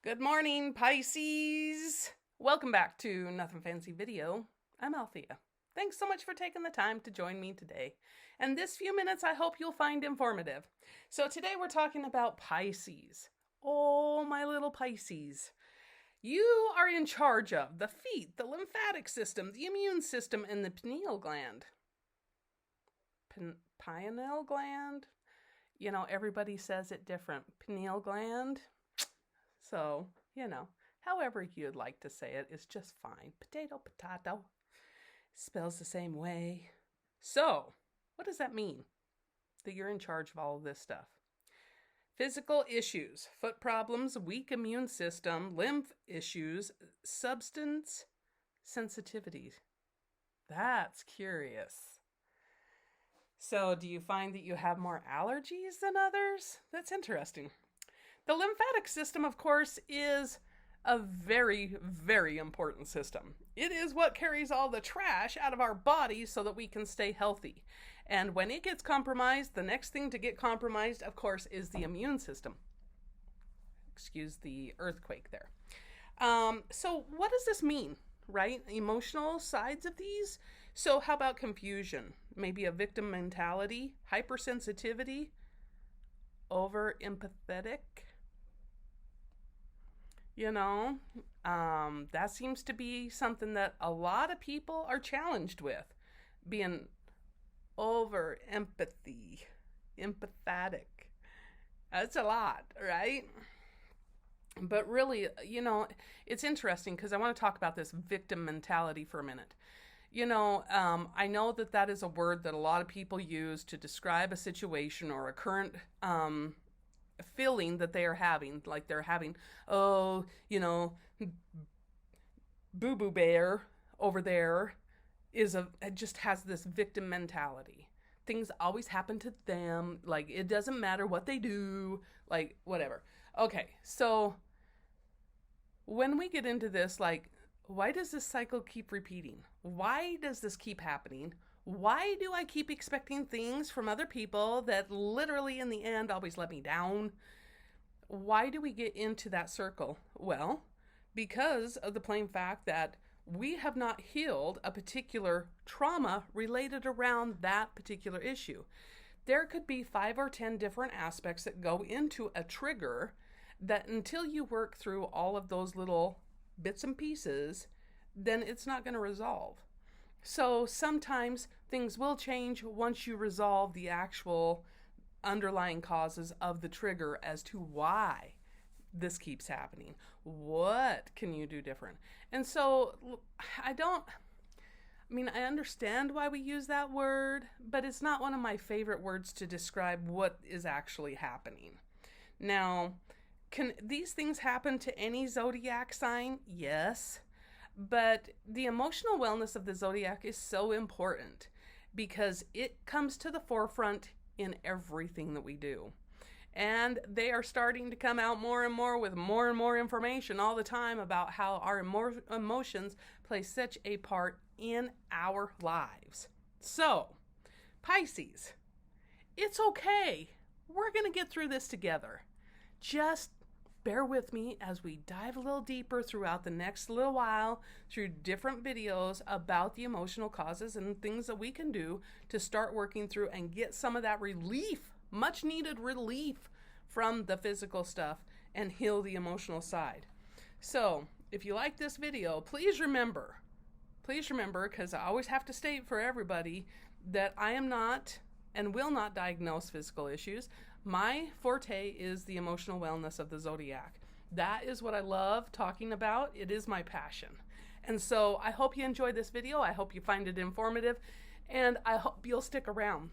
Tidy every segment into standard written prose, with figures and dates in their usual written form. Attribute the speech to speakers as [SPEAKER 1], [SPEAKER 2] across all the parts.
[SPEAKER 1] Good morning, Pisces. Welcome back to Nothing Fancy Video. I'm Althea. Thanks so much for taking the time to join me today. And this few minutes I hope you'll find informative. So today we're talking about Pisces. Oh, my little Pisces. You are in charge of the feet, the lymphatic system, the immune system, and the pineal gland. Pineal gland? You know, everybody says it different. Pineal gland? So, however you'd like to say it is just fine. Potato, potato. Spells the same way. So, what does that mean? That you're in charge of all of this stuff. Physical issues, foot problems, weak immune system, lymph issues, substance sensitivity. That's curious. So, do you find that you have more allergies than others? That's interesting. The lymphatic system, of course, is a very, very important system. It is what carries all the trash out of our bodies so that we can stay healthy. And when it gets compromised, the next thing to get compromised, of course, is the immune system. Excuse the earthquake there. So what does this mean, right? Emotional sides of these? So how about confusion? Maybe a victim mentality, hypersensitivity, over empathetic. That seems to be something that a lot of people are challenged with, being over empathetic. That's a lot, right? But really, it's interesting because I want to talk about this victim mentality for a minute. I know that is a word that a lot of people use to describe a situation or a current feeling that they are having, like they're having, boo-boo bear over there just has this victim mentality. Things always happen to them, like it doesn't matter what they do, like whatever. Okay, so when we get into this, like, why does this cycle keep repeating? Why does this keep happening? Why do I keep expecting things from other people that literally in the end always let me down? Why do we get into that circle? Well, because of the plain fact that we have not healed a particular trauma related around that particular issue. There could be 5 or 10 different aspects that go into a trigger that until you work through all of those little bits and pieces, then it's not going to resolve. So sometimes things will change once you resolve the actual underlying causes of the trigger as to why this keeps happening. What can you do different? And so I understand why we use that word, but it's not one of my favorite words to describe what is actually happening. Now, can these things happen to any zodiac sign? Yes. But the emotional wellness of the zodiac is so important because it comes to the forefront in everything that we do. And they are starting to come out more and more with more and more information all the time about how our emotions play such a part in our lives. So, Pisces, it's okay. We're going to get through this together. Just bear with me as we dive a little deeper throughout the next little while through different videos about the emotional causes and things that we can do to start working through and get some of that relief, much needed relief from the physical stuff and heal the emotional side. So if you like this video, please remember, because I always have to state for everybody that I am not and will not diagnose physical issues. My forte is the emotional wellness of the zodiac. That is what I love talking about. It is my passion. And so I hope you enjoyed this video. I hope you find it informative, and I hope you'll stick around.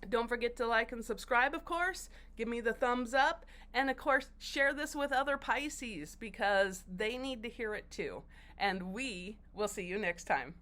[SPEAKER 1] Don't forget to like and subscribe, of course. Give me the thumbs up. And of course, share this with other Pisces because they need to hear it too. And we will see you next time.